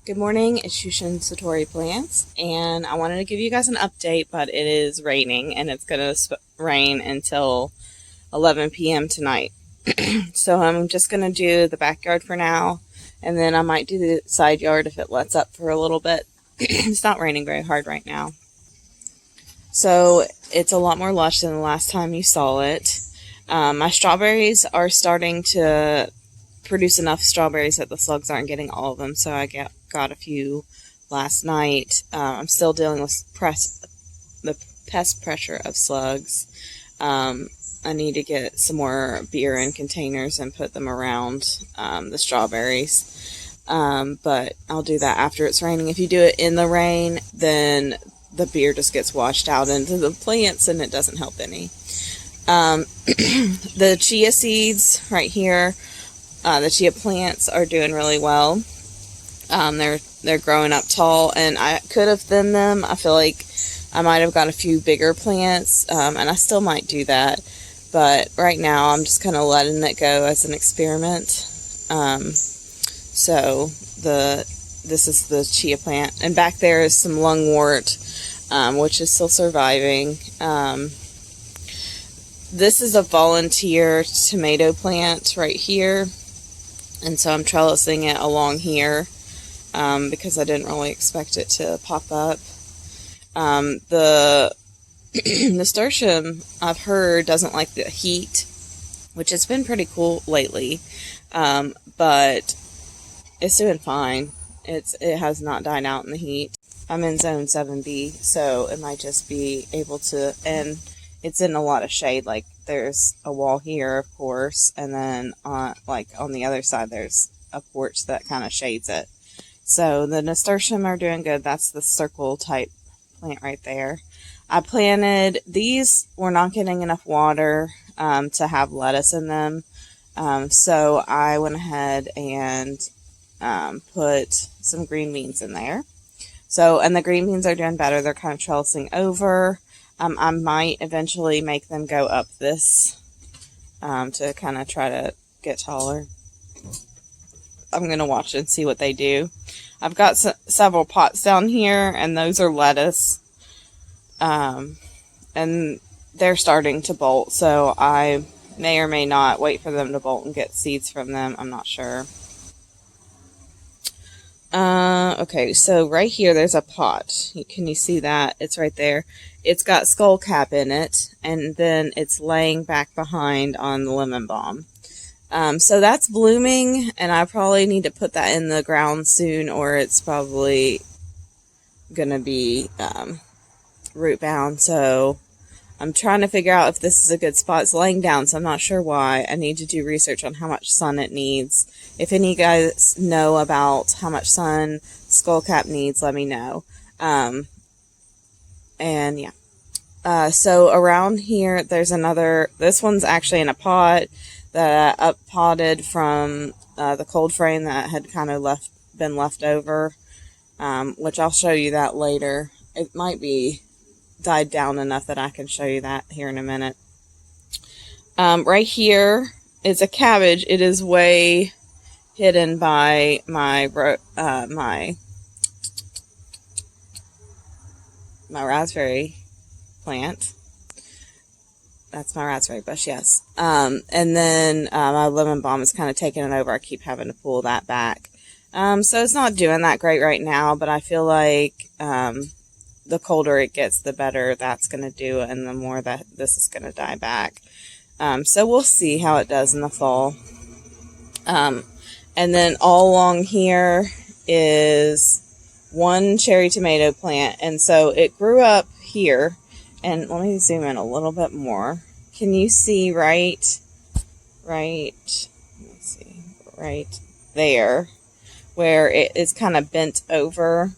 Good morning, it's Shushin Satori Plants, and I wanted to give you guys an update, but it is raining, and it's going to rain until 11 p.m. tonight. So I'm just going to do the backyard for now, and then I might do the side yard if it lets up for a little bit. It's not raining very hard right now. So it's a lot more lush than the last time you saw it. My strawberries are starting to produce enough strawberries that the slugs aren't getting all of them, so I got a few last night. I'm still dealing with the pest pressure of slugs. I need to get some more beer in containers and put them around the strawberries, but I'll do that after it's raining. If you do it in the rain, then the beer just gets washed out into the plants and it doesn't help any. The chia seeds right here, the chia plants are doing really well. They're growing up tall, and I could have thinned them. I feel like I might have got a few bigger plants, and I still might do that. But right now, I'm just kind of letting it go as an experiment. So this is the chia plant, and back there is some lungwort, which is still surviving. This is a volunteer tomato plant right here. And so I'm trellising it along here because I didn't really expect it to pop up. The Nasturtium, I've heard, doesn't like the heat, which has been pretty cool lately. But it's doing fine. It has not died out in the heat. I'm in zone 7B, so it might just be able to, and it's in a lot of shade. Like, there's a wall here, of course, and then on the other side there's a porch that kind of shades it. So the Nasturtium are doing good. That's the circle type plant right there. I planted these. Were not getting enough water to have lettuce in them, so I went ahead and put some green beans in there. So, and the green beans are doing better. They're kind of trellising over. I might eventually make them go up this to kind of try to get taller. I'm going to watch and see what they do. I've got several pots down here, and those are lettuce. And they're starting to bolt, so I may or may not wait for them to bolt and get seeds from them. I'm not sure. Okay, so right here there's a pot. Can you see that? It's right there. It's got skullcap in it, and then it's laying back behind on the lemon balm. So that's blooming, and I probably need to put that in the ground soon, or it's probably gonna be root bound. So I'm trying to figure out if this is a good spot. It's laying down, so I'm not sure why. I need to do research on how much sun it needs. If any of you guys know about how much sun skullcap needs, let me know. And yeah. So around here, there's another, this one's actually in a pot that I up-potted from the cold frame that had kind of been left over, which I'll show you that later. It might be died down enough that I can show you that here in a minute. Right here is a cabbage. It is way hidden by my raspberry plant. That's my raspberry bush, yes. And then my lemon balm is kind of taking it over. I keep having to pull that back. So it's not doing that great right now, but I feel like the colder it gets, the better that's going to do, and the more that this is going to die back. So we'll see how it does in the fall. And then all along here is one cherry tomato plant, and so it grew up here. And let me zoom in a little bit more. Can you see right there where it is kind of bent over?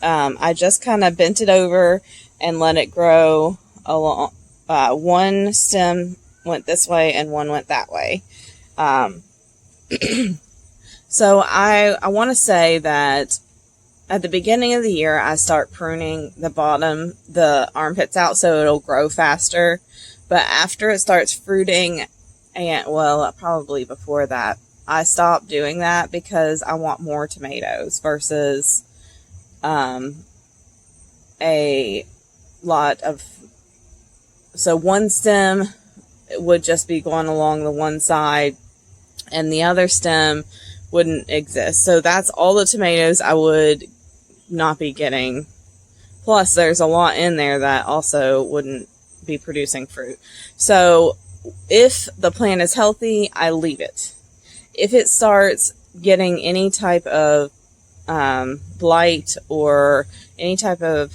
I just kind of bent it over and let it grow along. One stem went this way and one went that way. So I want to say that at the beginning of the year, I start pruning the armpits out so it'll grow faster. But after it starts fruiting, and well, probably before that, I stopped doing that because I want more tomatoes versus a lot of, so one stem would just be going along the one side and the other stem wouldn't exist. So that's all the tomatoes I would not be getting. Plus there's a lot in there that also wouldn't be producing fruit. So if the plant is healthy, I leave it. If it starts getting any type of blight or any type of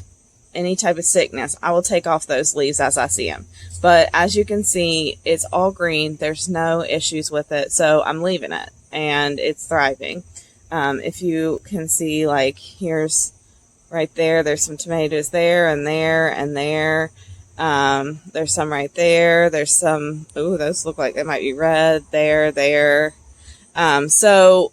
sickness, I will take off those leaves as I see them. But as you can see, it's all green. There's no issues with it, so I'm leaving it, and it's thriving. If you can see, like, here's right there, there's some tomatoes there and there and there. There's some right there. There's some, ooh, those look like they might be red, there. So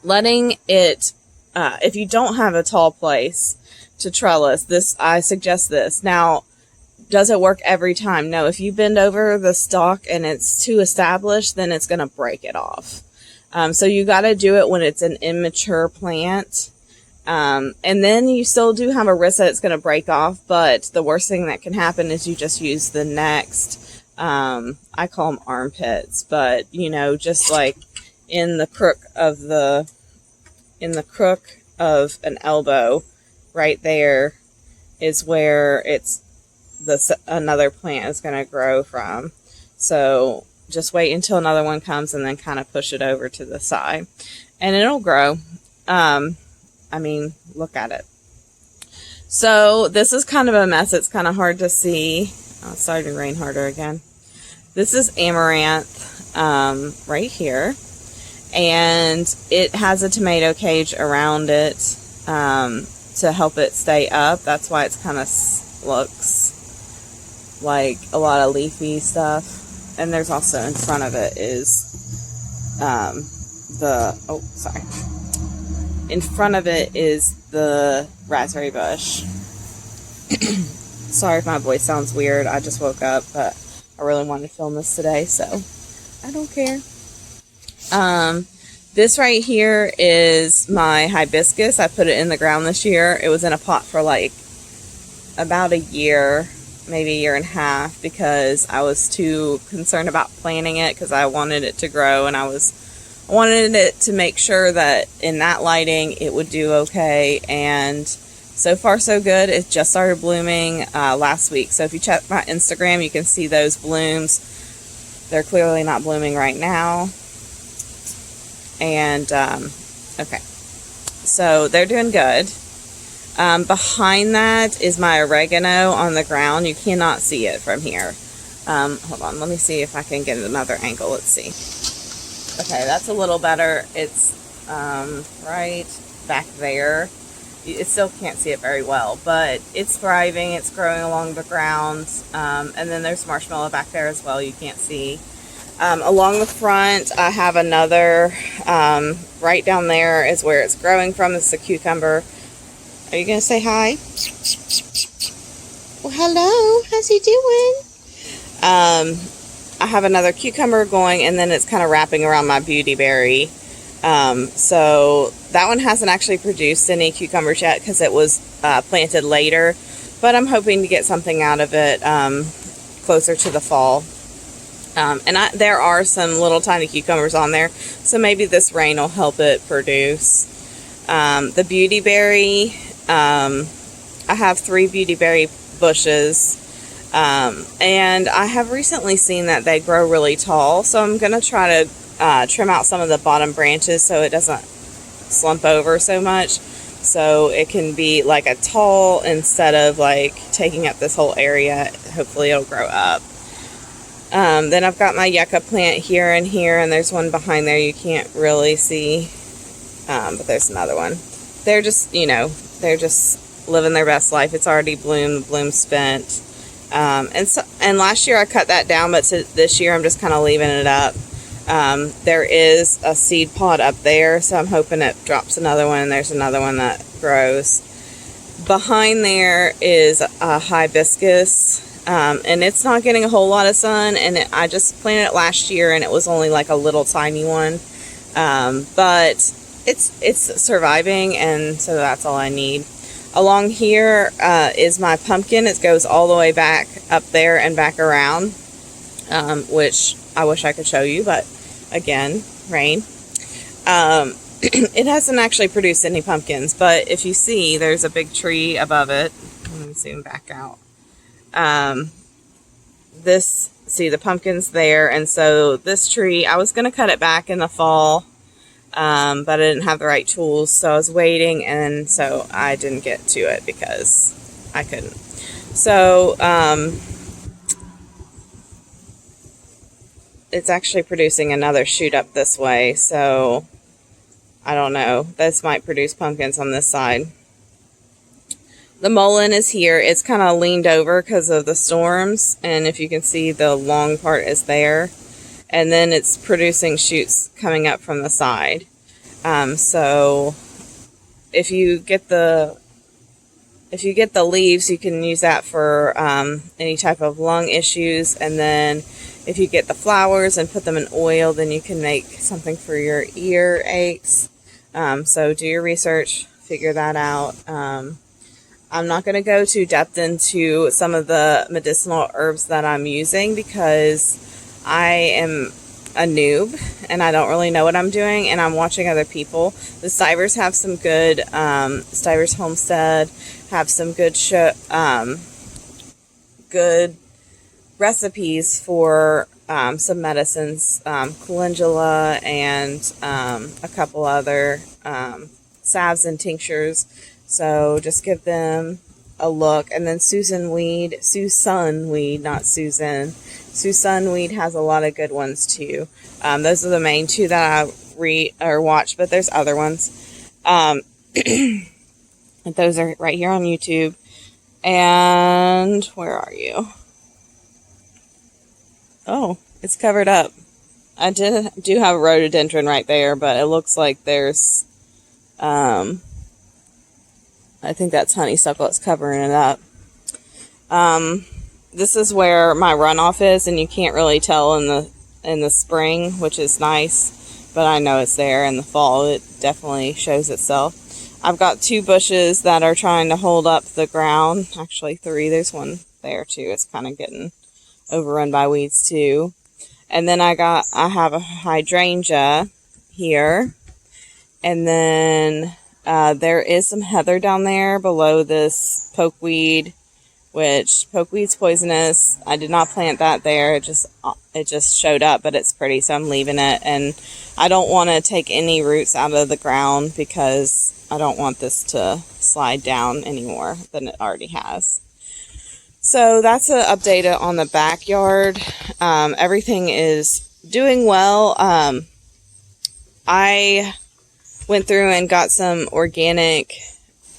letting it, if you don't have a tall place to trellis, I suggest this. Now, does it work every time? No. If you bend over the stalk and it's too established, then it's going to break it off. So you got to do it when it's an immature plant. And then you still do have a risk that it's going to break off, but the worst thing that can happen is you just use the next, I call them armpits, but you know, just like in the crook of an elbow, right there is where another plant is going to grow from. So just wait until another one comes and then kind of push it over to the side and it'll grow. I mean, look at it. So this is kind of a mess. It's kind of hard to see. Oh, it's starting to rain harder again. This is Amaranth right here. And it has a tomato cage around it to help it stay up. That's why it's kind of looks like a lot of leafy stuff. And there's also in front of it is in front of it is the raspberry bush. Sorry if my voice sounds weird. I just woke up, but I really wanted to film this today, so I don't care. This right here is my hibiscus. I put it in the ground this year. It was in a pot for like about a year, maybe a year and a half, because I was too concerned about planting it because I wanted it to grow, and I wanted it to make sure that in that lighting it would do okay. And so far so good. It just started blooming last week. So if you check my Instagram, you can see those blooms. They're clearly not blooming right now. And okay, so they're doing good. Behind that is my oregano on the ground. You cannot see it from here. Hold on, let me see if I can get another angle. Let's see. Okay, that's a little better. It's right back there. You still can't see it very well, but it's thriving. It's growing along the ground. And then there's marshmallow back there as well. You can't see. Along the front, I have another, right down there is where it's growing from. It's a cucumber. Are you going to say hi? Well, hello. How's he doing? I have another cucumber going, and then it's kind of wrapping around my beautyberry. So that one hasn't actually produced any cucumbers yet because it was planted later, but I'm hoping to get something out of it closer to the fall. And there are some little tiny cucumbers on there, so maybe this rain will help it produce. The beautyberry, I have 3 beautyberry bushes. And I have recently seen that they grow really tall, so I'm going to try to trim out some of the bottom branches so it doesn't slump over so much, so it can be like a tall instead of like taking up this whole area. Hopefully it'll grow up. Then I've got my Yucca plant here and here, and there's one behind there you can't really see, but there's another one. They're just, you know, they're just living their best life. It's already bloomed, the bloom's spent. And last year I cut that down, but this year I'm just kind of leaving it up. There is a seed pod up there, so I'm hoping it drops another one, and there's another one that grows. Behind there is a hibiscus. and it's not getting a whole lot of sun, and I just planted it last year and it was only like a little tiny one, but it's surviving, and so that's all I need. Along here is my pumpkin. It goes all the way back up there and back around, which I wish I could show you, but again, rain. It hasn't actually produced any pumpkins, but if you see, there's a big tree above it. Let me zoom back out. See the pumpkins there, and so this tree, I was going to cut it back in the fall, but I didn't have the right tools, so I was waiting, and so I didn't get to it because I couldn't. So, it's actually producing another shoot up this way, so I don't know. This might produce pumpkins on this side. The mullein is here. It's kind of leaned over because of the storms, and if you can see, the long part is there, and then it's producing shoots coming up from the side. So if you get the leaves, you can use that for any type of lung issues, and then if you get the flowers and put them in oil, then you can make something for your ear aches. So do your research, figure that out. I'm not going to go too depth into some of the medicinal herbs that I'm using because I am a noob and I don't really know what I'm doing, and I'm watching other people. The Stivers have some good, Stivers Homestead have some good good recipes for some medicines, calendula and a couple other salves and tinctures. So just give them a look. And then Susunweed, not Susan. Susunweed has a lot of good ones too. Those are the main two that I read or watch, but there's other ones. Those are right here on YouTube. And where are you? Oh, it's covered up. I do have a rhododendron right there, but it looks like there's I think that's honeysuckle. It's covering it up. This is where my runoff is, and you can't really tell in the spring, which is nice, but I know it's there. In the fall, it definitely shows itself. I've got 2 bushes that are trying to hold up the ground. Actually, 3. There's one there too. It's kind of getting overrun by weeds too. And then I have a hydrangea here, and then there is some heather down there below this pokeweed, which pokeweed's poisonous. I did not plant that there. It just showed up, but it's pretty, so I'm leaving it. And I don't want to take any roots out of the ground because I don't want this to slide down any more than it already has. So that's an update on the backyard. Everything is doing well. I went through and got some organic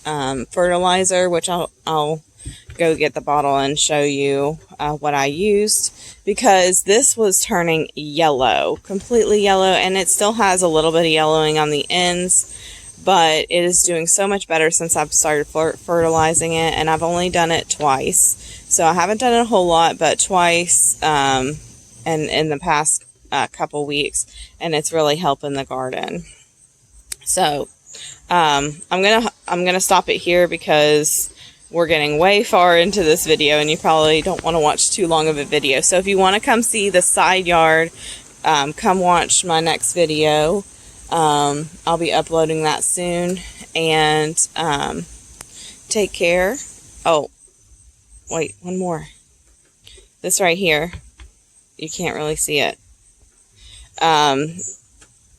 fertilizer, which I'll go get the bottle and show you what I used, because this was turning yellow, completely yellow, and it still has a little bit of yellowing on the ends, but it is doing so much better since I've started fertilizing it, and I've only done it twice. So I haven't done it a whole lot, but twice and in the past couple weeks, and it's really helping the garden. So I'm gonna stop it here because we're getting way far into this video, and you probably don't want to watch too long of a video. So if you want to come see the side yard, come watch my next video. I'll be uploading that soon, and take care. Oh, wait, one more. This right here, you can't really see it.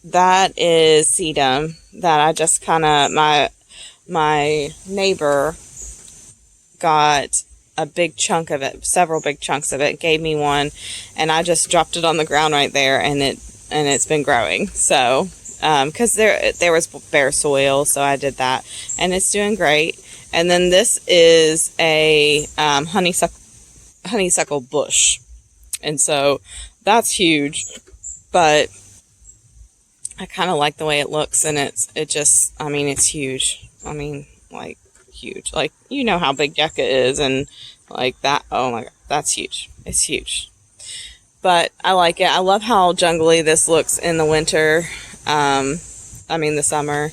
That is sedum that I just kind of, my neighbor got a big chunk of it, several big chunks of it, gave me one, and I just dropped it on the ground right there, and it's been growing. So, because there was bare soil, so I did that, and it's doing great. And then this is a honeysuckle bush, and so that's huge, but I kind of like the way it looks, and it's huge. I mean, like, huge. Like, you know how big yucca is, and like that. Oh my god, that's huge. It's huge. But I like it. I love how jungly this looks in the winter. I mean the summer,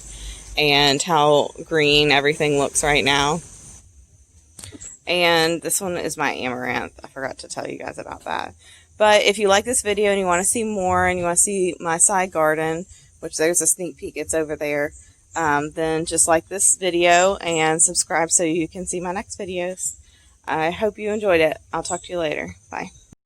and how green everything looks right now. And this one is my Amaranth. I forgot to tell you guys about that. But if you like this video and you want to see more, and you want to see my side garden, which there's a sneak peek, it's over there, then just like this video and subscribe so you can see my next videos. I hope you enjoyed it. I'll talk to you later. Bye.